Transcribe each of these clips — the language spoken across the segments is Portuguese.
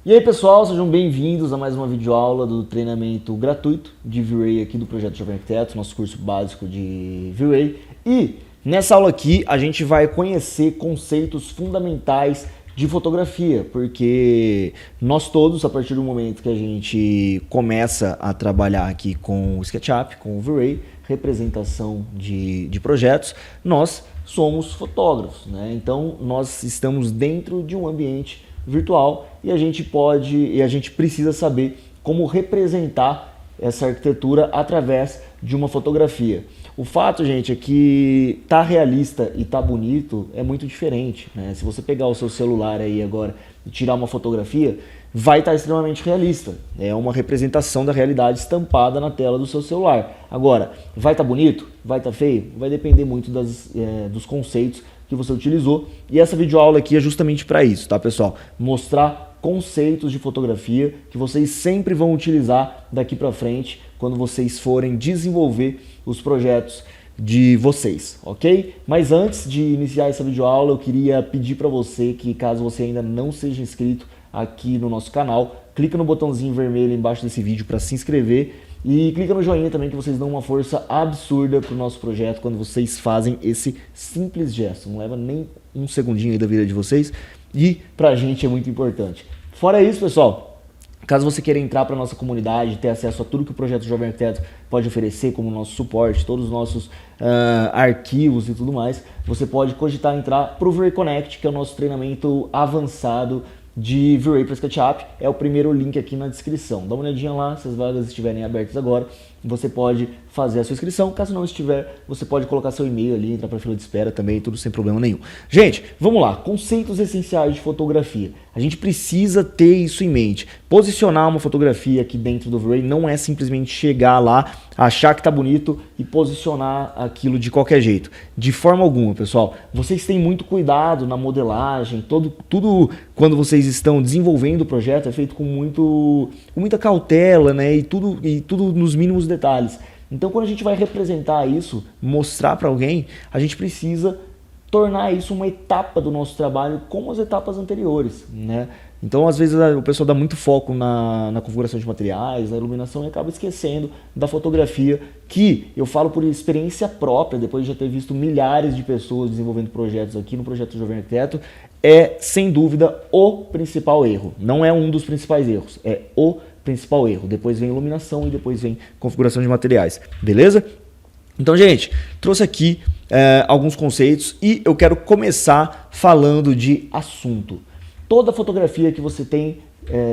E aí pessoal, sejam bem-vindos a mais uma videoaula do treinamento gratuito de V-Ray aqui do Projeto Jovem Arquiteto, nosso curso básico de V-Ray. E nessa aula aqui a gente vai conhecer conceitos fundamentais de fotografia, porque nós todos, a partir do momento que a gente começa a trabalhar aqui com o SketchUp, com o V-Ray, representação de projetos, nós somos fotógrafos, né? Então nós estamos dentro de um ambiente virtual e a gente precisa saber como representar essa arquitetura através de uma fotografia. O fato, gente, é que tá realista e tá bonito é muito diferente, né? Se você pegar o seu celular aí agora e tirar uma fotografia, vai estar extremamente realista. É uma representação da realidade estampada na tela do seu celular. Agora, vai estar bonito? Vai estar feio? Vai depender muito dos conceitos que você utilizou, e essa videoaula aqui é justamente para isso, tá, pessoal? Mostrar conceitos de fotografia que vocês sempre vão utilizar daqui para frente quando vocês forem desenvolver os projetos de vocês, ok? Mas antes de iniciar essa videoaula, eu queria pedir para você que, caso você ainda não seja inscrito aqui no nosso canal, clica no botãozinho vermelho embaixo desse vídeo para se inscrever e clica no joinha também, que vocês dão uma força absurda para o nosso projeto quando vocês fazem esse simples gesto. Não leva nem um segundinho aí da vida de vocês e pra gente é muito importante. Fora isso, pessoal, caso você queira entrar para a nossa comunidade, ter acesso a tudo que o Projeto Jovem Arquiteto pode oferecer, como o nosso suporte, todos os nossos arquivos e tudo mais, você pode cogitar entrar para o V-Ray Connect, que é o nosso treinamento avançado de V-Ray para SketchUp. É o primeiro link aqui na descrição. Dá uma olhadinha lá, se as vagas estiverem abertas agora, você pode fazer a sua inscrição. Caso não estiver, você pode colocar seu e-mail ali, entrar para a fila de espera também, tudo sem problema nenhum. Gente, vamos lá, conceitos essenciais de fotografia. A gente precisa ter isso em mente. Posicionar uma fotografia aqui dentro do V-Ray não é simplesmente chegar lá, achar que tá bonito e posicionar aquilo de qualquer jeito. De forma alguma, pessoal. Vocês têm muito cuidado na modelagem, tudo quando vocês estão desenvolvendo o projeto é feito com muita cautela, né? E tudo nos mínimos detalhes. Então, quando a gente vai representar isso, mostrar para alguém, a gente precisa tornar isso uma etapa do nosso trabalho como as etapas anteriores, né? Então, às vezes, o pessoal dá muito foco na configuração de materiais, na iluminação, e acaba esquecendo da fotografia, que eu falo por experiência própria, depois de já ter visto milhares de pessoas desenvolvendo projetos aqui no Projeto Jovem Arquiteto, é, sem dúvida, o principal erro. Não é um dos principais erros, é o principal erro. Depois vem iluminação e depois vem configuração de materiais, beleza? Então, gente, trouxe aqui alguns conceitos e eu quero começar falando de assunto. Toda fotografia que você tem,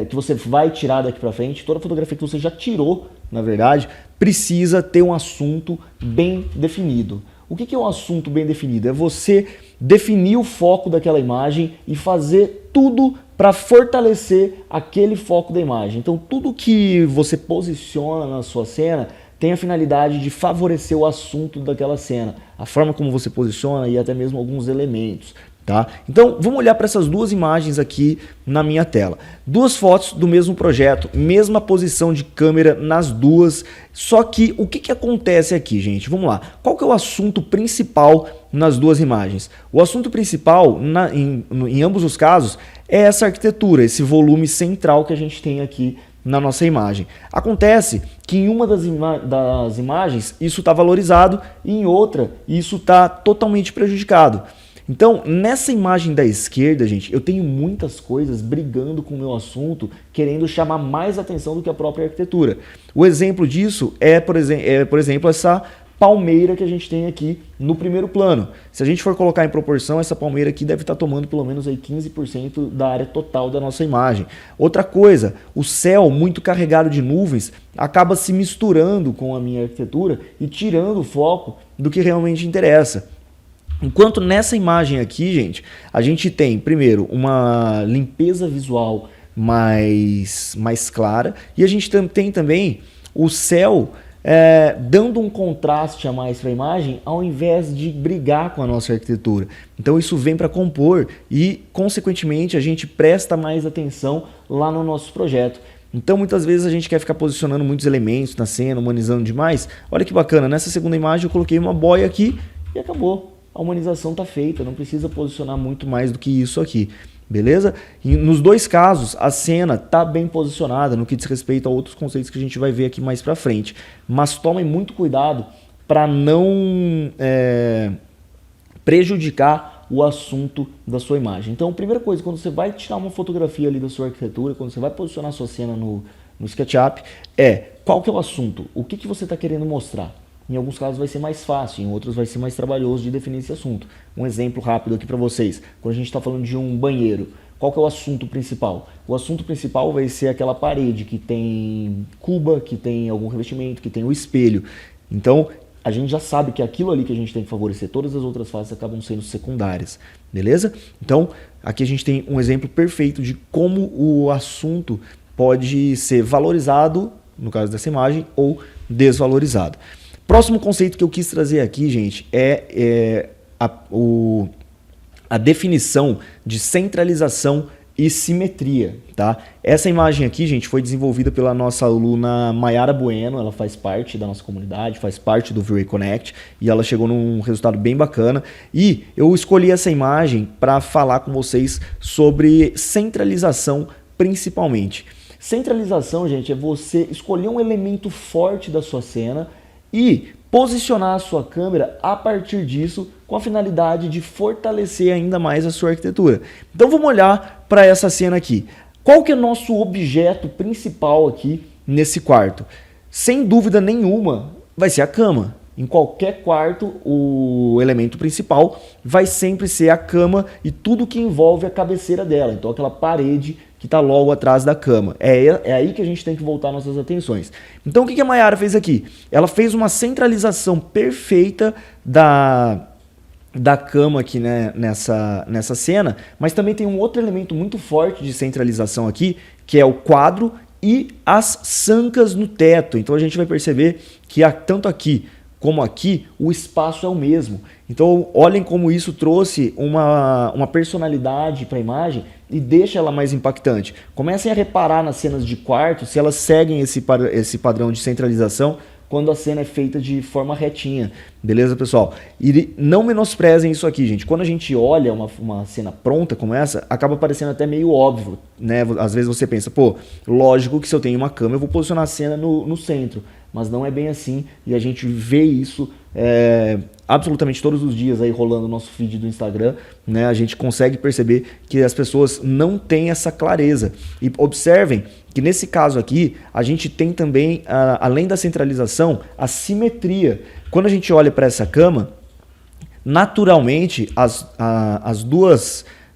que você vai tirar daqui para frente, toda fotografia que você já tirou, na verdade, precisa ter um assunto bem definido. O que é um assunto bem definido? É você definir o foco daquela imagem e fazer tudo para fortalecer aquele foco da imagem. Então, tudo que você posiciona na sua cena tem a finalidade de favorecer o assunto daquela cena, a forma como você posiciona e até mesmo alguns elementos. Tá? Então, vamos olhar para essas duas imagens aqui na minha tela. Duas fotos do mesmo projeto, mesma posição de câmera nas duas, só que o que acontece aqui, gente? Vamos lá. Qual que é o assunto principal nas duas imagens? O assunto principal, em ambos os casos, é essa arquitetura, esse volume central que a gente tem aqui na nossa imagem. Acontece que em uma das imagens isso está valorizado e em outra isso está totalmente prejudicado. Então, nessa imagem da esquerda, gente, eu tenho muitas coisas brigando com o meu assunto, querendo chamar mais atenção do que a própria arquitetura. O exemplo disso é, por exemplo, essa palmeira que a gente tem aqui no primeiro plano. Se a gente for colocar em proporção, essa palmeira aqui deve estar tomando pelo menos aí 15% da área total da nossa imagem. Outra coisa, o céu muito carregado de nuvens acaba se misturando com a minha arquitetura e tirando o foco do que realmente interessa. Enquanto nessa imagem aqui, gente, a gente tem, primeiro, uma limpeza visual mais clara e a gente tem também o céu dando um contraste a mais para a imagem ao invés de brigar com a nossa arquitetura. Então isso vem para compor e, consequentemente, a gente presta mais atenção lá no nosso projeto. Então muitas vezes a gente quer ficar posicionando muitos elementos na cena, humanizando demais. Olha que bacana, nessa segunda imagem eu coloquei uma boia aqui e acabou. A humanização está feita, não precisa posicionar muito mais do que isso aqui. beleza? E nos dois casos, a cena está bem posicionada no que diz respeito a outros conceitos que a gente vai ver aqui mais para frente. Mas tomem muito cuidado para não prejudicar o assunto da sua imagem. Então, a primeira coisa, quando você vai tirar uma fotografia ali da sua arquitetura, quando você vai posicionar a sua cena no SketchUp, qual que é o assunto? O que você está querendo mostrar? Em alguns casos vai ser mais fácil, em outros vai ser mais trabalhoso de definir esse assunto. Um exemplo rápido aqui para vocês. Quando a gente está falando de um banheiro, qual que é o assunto principal? O assunto principal vai ser aquela parede que tem cuba, que tem algum revestimento, que tem o espelho. Então, a gente já sabe que aquilo ali que a gente tem que favorecer, todas as outras faces acabam sendo secundárias, beleza? Então, aqui a gente tem um exemplo perfeito de como o assunto pode ser valorizado, no caso dessa imagem, ou desvalorizado. Próximo conceito que eu quis trazer aqui, gente, é a definição de centralização e simetria, tá? Essa imagem aqui, gente, foi desenvolvida pela nossa aluna Mayara Bueno, ela faz parte da nossa comunidade, faz parte do V-Ray Connect, e ela chegou num resultado bem bacana. E eu escolhi essa imagem para falar com vocês sobre centralização principalmente. Centralização, gente, é você escolher um elemento forte da sua cena e posicionar a sua câmera a partir disso com a finalidade de fortalecer ainda mais a sua arquitetura. Então vamos olhar para essa cena aqui. Qual que é o nosso objeto principal aqui nesse quarto? Sem dúvida nenhuma vai ser a cama. Em qualquer quarto, o elemento principal vai sempre ser a cama e tudo que envolve a cabeceira dela. Então aquela parede que está logo atrás da cama. É aí que a gente tem que voltar nossas atenções. Então o que a Mayara fez aqui? Ela fez uma centralização perfeita da cama aqui, né, nessa cena, mas também tem um outro elemento muito forte de centralização aqui, que é o quadro e as sancas no teto. Então a gente vai perceber que tanto aqui como aqui, o espaço é o mesmo. Então, olhem como isso trouxe uma personalidade para a imagem e deixa ela mais impactante. Comecem a reparar nas cenas de quarto se elas seguem esse padrão de centralização quando a cena é feita de forma retinha. Beleza, pessoal? E não menosprezem isso aqui, gente. Quando a gente olha uma cena pronta como essa, acaba parecendo até meio óbvio, né? Às vezes você pensa, pô, lógico que se eu tenho uma cama, eu vou posicionar a cena no centro. Mas não é bem assim, e a gente vê isso absolutamente todos os dias aí rolando no nosso feed do Instagram, né? A gente consegue perceber que as pessoas não têm essa clareza. E observem que nesse caso aqui, a gente tem também, além da centralização, a simetria. Quando a gente olha para essa cama, naturalmente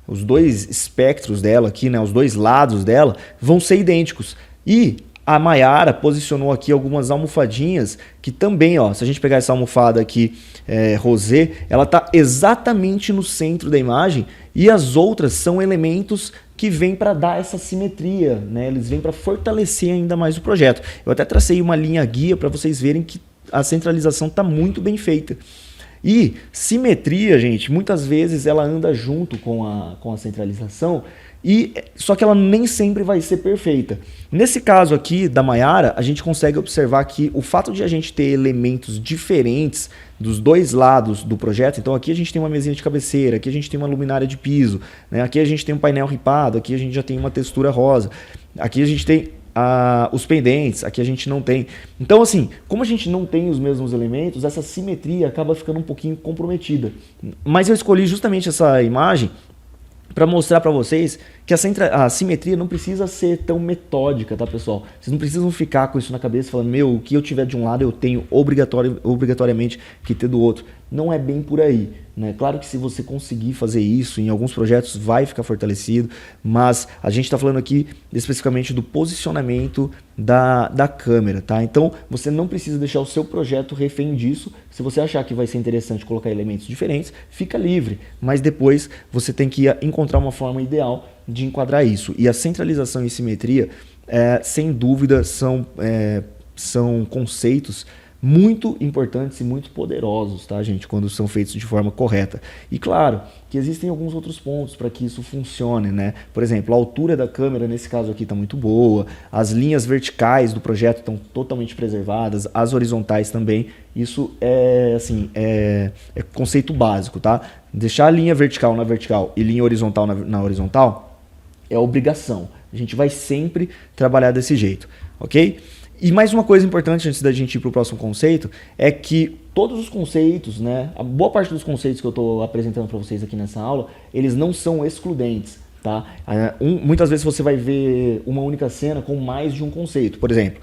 os dois espectros dela aqui, né, os dois lados dela, vão ser idênticos. E a Mayara posicionou aqui algumas almofadinhas que também, ó, se a gente pegar essa almofada aqui, rosé, ela está exatamente no centro da imagem, e as outras são elementos que vêm para dar essa simetria, né? Eles vêm para fortalecer ainda mais o projeto. Eu até tracei uma linha guia para vocês verem que a centralização está muito bem feita. E simetria, gente, muitas vezes ela anda junto com a centralização, só que ela nem sempre vai ser perfeita. Nesse caso aqui da Mayara, a gente consegue observar que o fato de a gente ter elementos diferentes dos dois lados do projeto, então aqui a gente tem uma mesinha de cabeceira, aqui a gente tem uma luminária de piso, né? Aqui a gente tem um painel ripado, aqui a gente já tem uma textura rosa, aqui a gente tem os pendentes, aqui a gente não tem. Então assim, como a gente não tem os mesmos elementos, essa simetria acaba ficando um pouquinho comprometida. Mas eu escolhi justamente essa imagem para mostrar para vocês que a simetria não precisa ser tão metódica, tá, pessoal? Vocês não precisam ficar com isso na cabeça falando, meu, o que eu tiver de um lado eu tenho obrigatoriamente que ter do outro. Não é bem por aí, né? Claro que se você conseguir fazer isso, em alguns projetos vai ficar fortalecido, mas a gente está falando aqui especificamente do posicionamento da câmera, tá? Então você não precisa deixar o seu projeto refém disso. Se você achar que vai ser interessante colocar elementos diferentes, fica livre, mas depois você tem que encontrar uma forma ideal de enquadrar isso. E a centralização e simetria, sem dúvida, são conceitos muito importantes e muito poderosos, tá, gente, quando são feitos de forma correta. E claro que existem alguns outros pontos para que isso funcione, né? Por exemplo, a altura da câmera nesse caso aqui está muito boa, as linhas verticais do projeto estão totalmente preservadas, as horizontais também. Isso é assim, é conceito básico, tá? Deixar a linha vertical na vertical e linha horizontal na horizontal é obrigação. A gente vai sempre trabalhar desse jeito, ok? E mais uma coisa importante antes da gente ir para o próximo conceito é que todos os conceitos, né, a boa parte dos conceitos que eu estou apresentando para vocês aqui nessa aula, eles não são excludentes, tá? Muitas vezes você vai ver uma única cena com mais de um conceito. Por exemplo,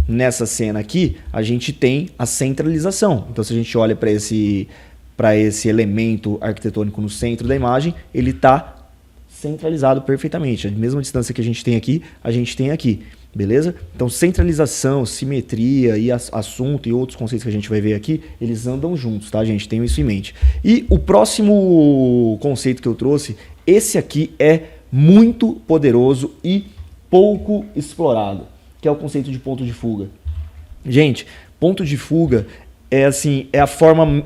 nessa cena aqui, a gente tem a centralização. Então, se a gente olha para esse elemento arquitetônico no centro da imagem, ele está centralizado perfeitamente. A mesma distância que a gente tem aqui. Beleza? Então, centralização, simetria e assunto e outros conceitos que a gente vai ver aqui, eles andam juntos, tá, gente? Tenham isso em mente. E o próximo conceito que eu trouxe, esse aqui é muito poderoso e pouco explorado, que é o conceito de ponto de fuga. Gente, ponto de fuga é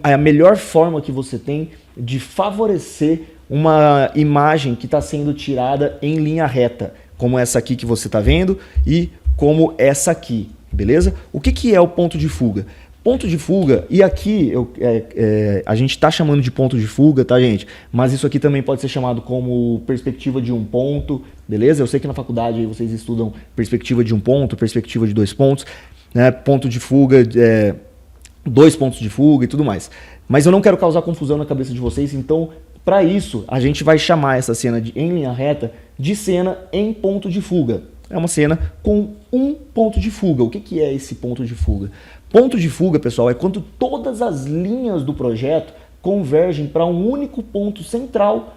a melhor forma que você tem de favorecer uma imagem que está sendo tirada em linha reta, como essa aqui que você está vendo e como essa aqui, beleza? O que é o ponto de fuga? Ponto de fuga, e aqui a gente está chamando de ponto de fuga, tá, gente? Mas isso aqui também pode ser chamado como perspectiva de um ponto, beleza? Eu sei que na faculdade aí vocês estudam perspectiva de um ponto, perspectiva de 2 pontos, né? Ponto de fuga, 2 pontos de fuga e tudo mais. Mas eu não quero causar confusão na cabeça de vocês, então, para isso, a gente vai chamar essa cena em linha reta de cena em ponto de fuga. É uma cena com um ponto de fuga. O que é esse ponto de fuga? Ponto de fuga, pessoal, é quando todas as linhas do projeto convergem para um único ponto central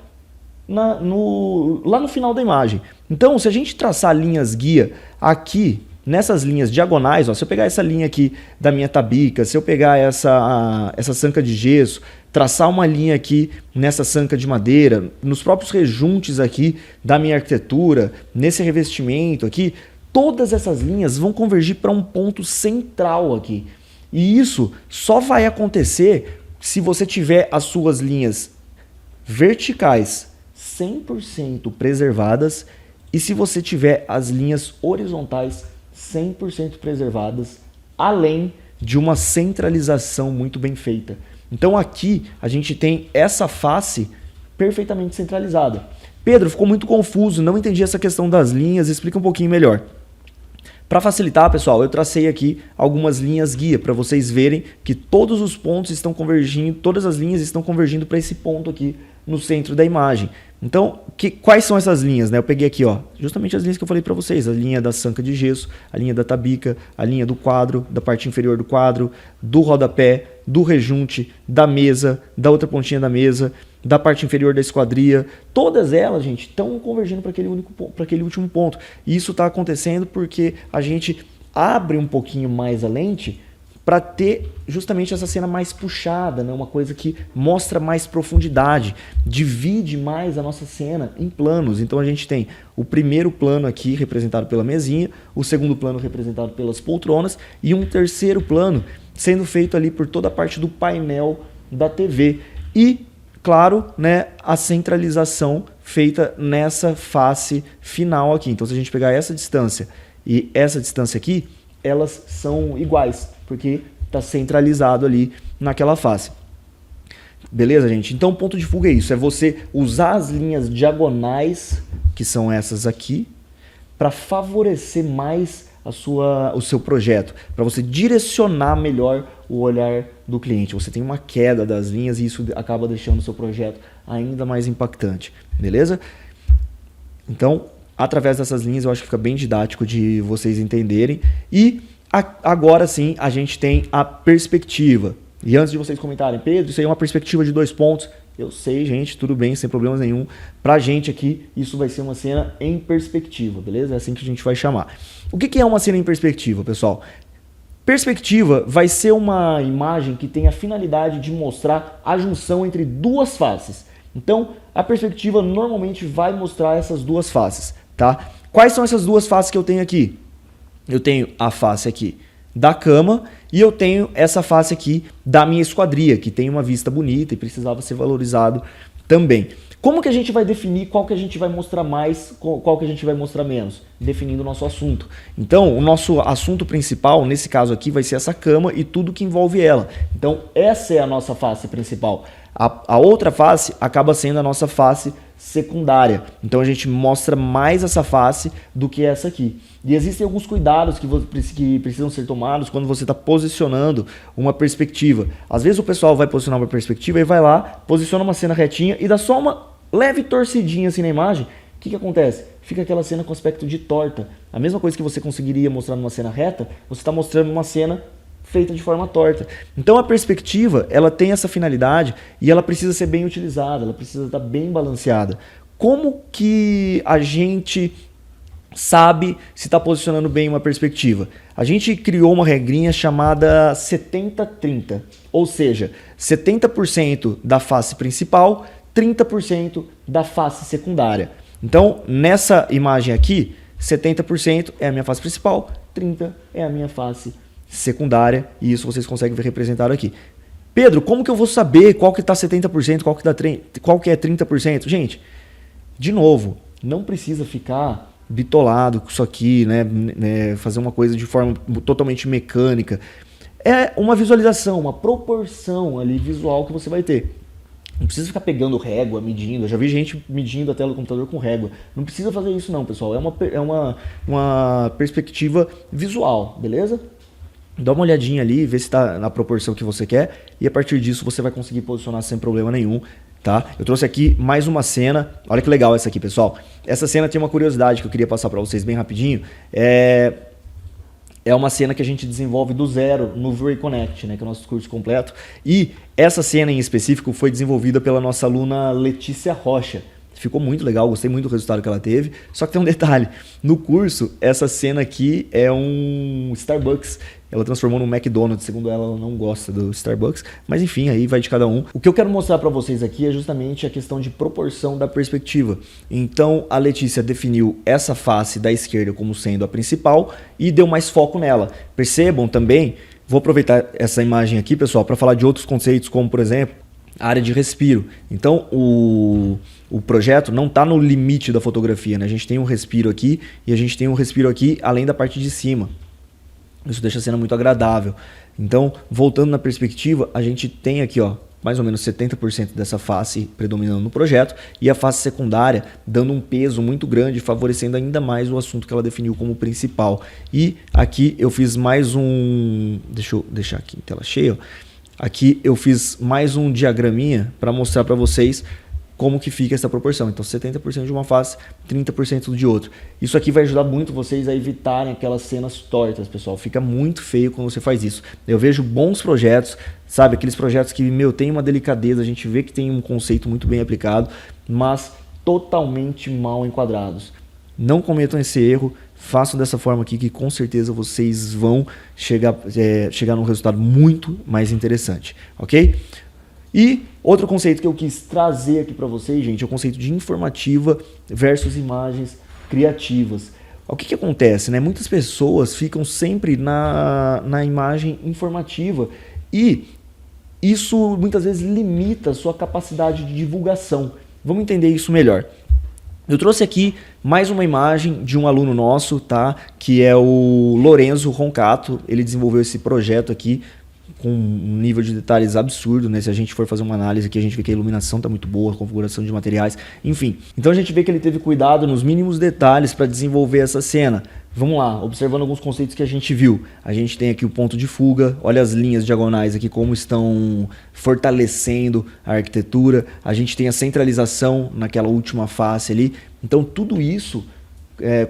lá no final da imagem. Então, se a gente traçar linhas guia aqui, nessas linhas diagonais, ó, se eu pegar essa linha aqui da minha tabica, se eu pegar essa sanca de gesso, traçar uma linha aqui nessa sanca de madeira, nos próprios rejuntes aqui da minha arquitetura, nesse revestimento aqui, todas essas linhas vão convergir para um ponto central aqui. E isso só vai acontecer se você tiver as suas linhas verticais 100% preservadas e se você tiver as linhas horizontais 100% preservadas, além de uma centralização muito bem feita. Então aqui a gente tem essa face perfeitamente centralizada. Pedro, ficou muito confuso, não entendi essa questão das linhas, explica um pouquinho melhor. Para facilitar, pessoal, eu tracei aqui algumas linhas guia para vocês verem que todos os pontos estão convergindo, todas as linhas estão convergindo para esse ponto aqui no centro da imagem. Então, quais são essas linhas, né? Eu peguei aqui, ó, justamente as linhas que eu falei para vocês, a linha da sanca de gesso, a linha da tabica, a linha do quadro, da parte inferior do quadro, do rodapé, do rejunte, da mesa, da outra pontinha da mesa, da parte inferior da esquadria. Todas elas, gente, estão convergindo para aquele último ponto. E isso está acontecendo porque a gente abre um pouquinho mais a lente para ter justamente essa cena mais puxada, né? Uma coisa que mostra mais profundidade, divide mais a nossa cena em planos. Então a gente tem o primeiro plano aqui representado pela mesinha, o segundo plano representado pelas poltronas e um terceiro plano sendo feito ali por toda a parte do painel da TV. E, claro, né, a centralização feita nessa face final aqui. Então se a gente pegar essa distância e essa distância aqui, elas são iguais, porque está centralizado ali naquela face. Beleza, gente? Então, ponto de fuga é isso, é você usar as linhas diagonais, que são essas aqui, para favorecer mais o seu projeto, para você direcionar melhor o olhar do cliente. Você tem uma queda das linhas e isso acaba deixando o seu projeto ainda mais impactante. Beleza? Então, através dessas linhas eu acho que fica bem didático de vocês entenderem. E agora sim a gente tem a perspectiva. E antes de vocês comentarem, Pedro, isso aí é uma perspectiva de 2 pontos. Eu sei, gente, tudo bem, sem problemas nenhum. Pra gente aqui, isso vai ser uma cena em perspectiva, beleza? É assim que a gente vai chamar. O que é uma cena em perspectiva, pessoal? Perspectiva vai ser uma imagem que tem a finalidade de mostrar a junção entre 2 faces. Então, a perspectiva normalmente vai mostrar essas 2 faces, tá? Quais são essas 2 faces que eu tenho aqui? Eu tenho a face aqui da cama e eu tenho essa face aqui da minha esquadria, que tem uma vista bonita e precisava ser valorizado também. Como que a gente vai definir qual que a gente vai mostrar mais, qual que a gente vai mostrar menos? Definindo o nosso assunto. Então, o nosso assunto principal, nesse caso aqui, vai ser essa cama e tudo que envolve ela. Então, essa é a nossa face principal. A outra face acaba sendo a nossa face secundária. Então, a gente mostra mais essa face do que essa aqui. E existem alguns cuidados que precisam ser tomados quando você está posicionando uma perspectiva. Às vezes o pessoal vai posicionar uma perspectiva e vai lá, posiciona uma cena retinha e dá só uma leve torcidinha assim na imagem. O que acontece? Fica aquela cena com aspecto de torta. A mesma coisa que você conseguiria mostrar numa cena reta, você está mostrando uma cena feita de forma torta. Então a perspectiva, ela tem essa finalidade e ela precisa ser bem utilizada, ela precisa estar bem balanceada. Como que a gente sabe se está posicionando bem uma perspectiva? A gente criou uma regrinha chamada 70-30, ou seja, 70% da face principal, 30% da face secundária. Então, nessa imagem aqui, 70% é a minha face principal, 30% é a minha face secundária, e isso vocês conseguem ver representado aqui. Pedro, como que eu vou saber qual que está 70%, qual que é 30%? Gente, de novo, não precisa ficar bitolado com isso aqui, né? Fazer uma coisa de forma totalmente mecânica. É uma visualização, uma proporção ali visual que você vai ter. Não precisa ficar pegando régua, medindo. Eu já vi gente medindo a tela do computador com régua. Não precisa fazer isso não, pessoal. É uma perspectiva visual, beleza? Dá uma olhadinha ali, vê se está na proporção que você quer. E a partir disso você vai conseguir posicionar sem problema nenhum. Tá? Eu trouxe aqui mais uma cena. Olha que legal essa aqui, pessoal. Essa cena tem uma curiosidade que eu queria passar para vocês bem rapidinho. É uma cena que a gente desenvolve do zero no V-Ray Connect, né, que é o nosso curso completo. E essa cena em específico foi desenvolvida pela nossa aluna Letícia Rocha. Ficou muito legal, gostei muito do resultado que ela teve. Só que tem um detalhe, no curso, essa cena aqui é um Starbucks. Ela transformou num McDonald's, segundo ela não gosta do Starbucks. Mas enfim, aí vai de cada um. O que eu quero mostrar para vocês aqui é justamente a questão de proporção da perspectiva. Então a Letícia definiu essa face da esquerda como sendo a principal e deu mais foco nela. Percebam também, vou aproveitar essa imagem aqui, pessoal, para falar de outros conceitos, como por exemplo, a área de respiro. Então o projeto não está no limite da fotografia, né? A gente tem um respiro aqui e a gente tem um respiro aqui além da parte de cima. Isso deixa a cena muito agradável. Então, voltando na perspectiva, a gente tem aqui, ó, mais ou menos 70% dessa face predominando no projeto e a face secundária dando um peso muito grande, favorecendo ainda mais o assunto que ela definiu como principal. E aqui eu fiz mais um... Deixa eu deixar aqui em tela cheia, ó. Aqui eu fiz mais um diagraminha para mostrar para vocês como que fica essa proporção. Então 70% de uma face, 30% de outra. Isso aqui vai ajudar muito vocês a evitarem aquelas cenas tortas, pessoal. Fica muito feio quando você faz isso. Eu vejo bons projetos, sabe? Aqueles projetos que, tem uma delicadeza, a gente vê que tem um conceito muito bem aplicado, mas totalmente mal enquadrados. Não cometam esse erro, façam dessa forma aqui que com certeza vocês vão chegar num resultado muito mais interessante, ok? E outro conceito que eu quis trazer aqui para vocês, gente, é o conceito de informativa versus imagens criativas. O que acontece, né? Muitas pessoas ficam sempre na imagem informativa e isso muitas vezes limita a sua capacidade de divulgação. Vamos entender isso melhor. Eu trouxe aqui mais uma imagem de um aluno nosso, tá? Que é o Lorenzo Roncato. Ele desenvolveu esse projeto aqui com um nível de detalhes absurdo, né? Se a gente for fazer uma análise aqui, a gente vê que a iluminação está muito boa, a configuração de materiais, enfim. Então a gente vê que ele teve cuidado nos mínimos detalhes para desenvolver essa cena. Vamos lá, observando alguns conceitos que a gente viu. A gente tem aqui o ponto de fuga, olha as linhas diagonais aqui como estão fortalecendo a arquitetura. A gente tem a centralização naquela última face ali. Então tudo isso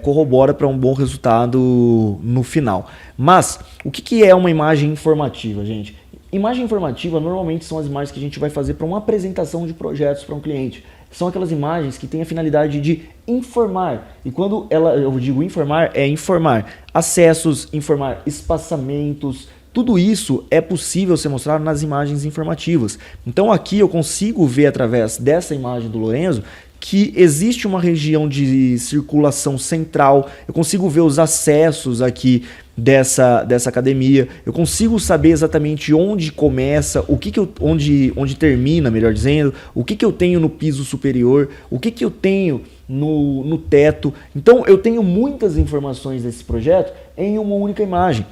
corrobora para um bom resultado no final. Mas o que é uma imagem informativa, gente? Imagem informativa normalmente são as imagens que a gente vai fazer para uma apresentação de projetos para um cliente. São aquelas imagens que têm a finalidade de informar. E quando eu digo informar, é informar acessos, informar espaçamentos. Tudo isso é possível ser mostrado nas imagens informativas. Então aqui eu consigo ver através dessa imagem do Lorenzo que existe uma região de circulação central, eu consigo ver os acessos aqui dessa academia, eu consigo saber exatamente onde começa, onde termina, melhor dizendo, o que eu tenho no piso superior, o que eu tenho no teto. Então eu tenho muitas informações desse projeto em uma única imagem.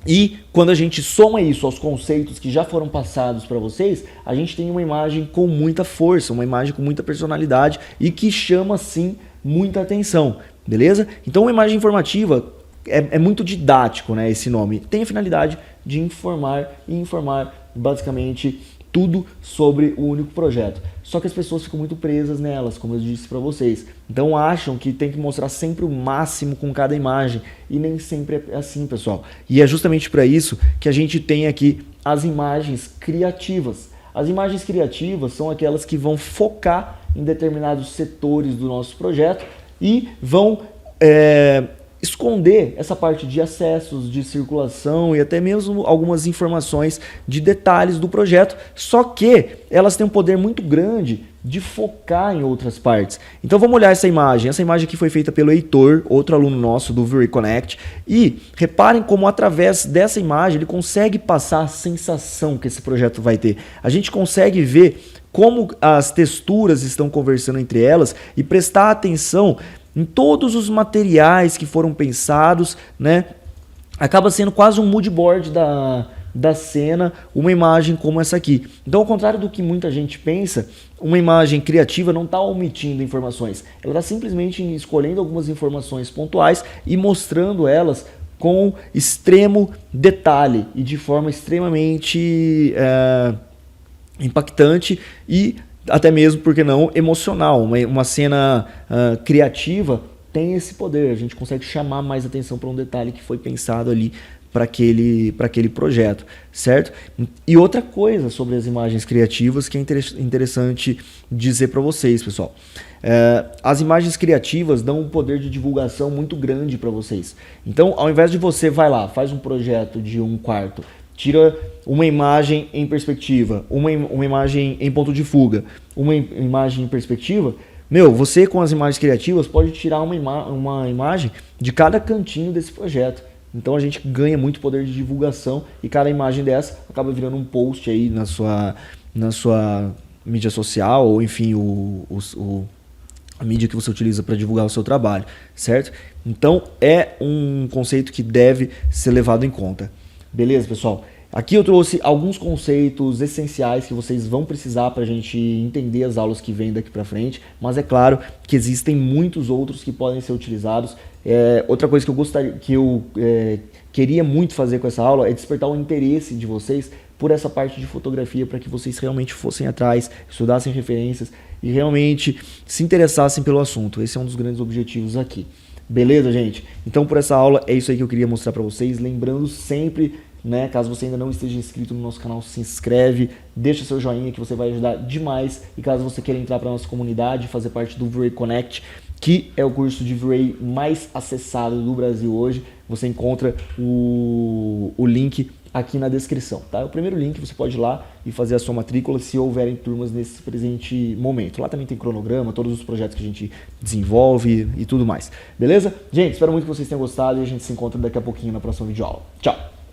E quando a gente soma isso aos conceitos que já foram passados para vocês, a gente tem uma imagem com muita força, uma imagem com muita personalidade e que chama sim muita atenção, beleza? Então uma imagem informativa é muito didático, né, esse nome. Tem a finalidade de informar e informar basicamente tudo sobre o único projeto. Só que as pessoas ficam muito presas nelas, como eu disse para vocês. Então acham que tem que mostrar sempre o máximo com cada imagem. E nem sempre é assim, pessoal. E é justamente para isso que a gente tem aqui as imagens criativas. As imagens criativas são aquelas que vão focar em determinados setores do nosso projeto e vão esconder essa parte de acessos, de circulação e até mesmo algumas informações de detalhes do projeto, só que elas têm um poder muito grande de focar em outras partes. Então vamos olhar essa imagem aqui foi feita pelo Heitor, outro aluno nosso do V-Ray Connect, e reparem como através dessa imagem ele consegue passar a sensação que esse projeto vai ter. A gente consegue ver como as texturas estão conversando entre elas e prestar atenção em todos os materiais que foram pensados, né? Acaba sendo quase um mood board da cena, uma imagem como essa aqui. Então, ao contrário do que muita gente pensa, uma imagem criativa não está omitindo informações. Ela está simplesmente escolhendo algumas informações pontuais e mostrando elas com extremo detalhe e de forma extremamente impactante e até mesmo, por que não, emocional. Uma cena criativa tem esse poder, a gente consegue chamar mais atenção para um detalhe que foi pensado ali para aquele projeto, certo? E outra coisa sobre as imagens criativas que é interessante dizer para vocês, pessoal. As imagens criativas dão um poder de divulgação muito grande para vocês. Então, ao invés de você vai lá, faz um projeto de um quarto, tira uma imagem em perspectiva, uma imagem em ponto de fuga, uma imagem em perspectiva, você com as imagens criativas pode tirar uma imagem de cada cantinho desse projeto. Então a gente ganha muito poder de divulgação e cada imagem dessa acaba virando um post aí na sua mídia social ou enfim a mídia que você utiliza para divulgar o seu trabalho, certo? Então é um conceito que deve ser levado em conta. Beleza, pessoal? Aqui eu trouxe alguns conceitos essenciais que vocês vão precisar para a gente entender as aulas que vêm daqui para frente, mas é claro que existem muitos outros que podem ser utilizados. Outra coisa que eu queria muito fazer com essa aula é despertar o interesse de vocês por essa parte de fotografia, para que vocês realmente fossem atrás, estudassem referências e realmente se interessassem pelo assunto. Esse é um dos grandes objetivos aqui. Beleza, gente? Então, por essa aula, é isso aí que eu queria mostrar para vocês. Lembrando sempre, né, caso você ainda não esteja inscrito no nosso canal, se inscreve, deixa seu joinha que você vai ajudar demais. E caso você queira entrar para nossa comunidade, fazer parte do V-Ray Connect, que é o curso de V-Ray mais acessado do Brasil hoje, você encontra o link aqui na descrição, tá? É o primeiro link, você pode ir lá e fazer a sua matrícula se houverem turmas nesse presente momento. Lá também tem cronograma, todos os projetos que a gente desenvolve e tudo mais. Beleza? Gente, espero muito que vocês tenham gostado e a gente se encontra daqui a pouquinho na próxima videoaula. Tchau!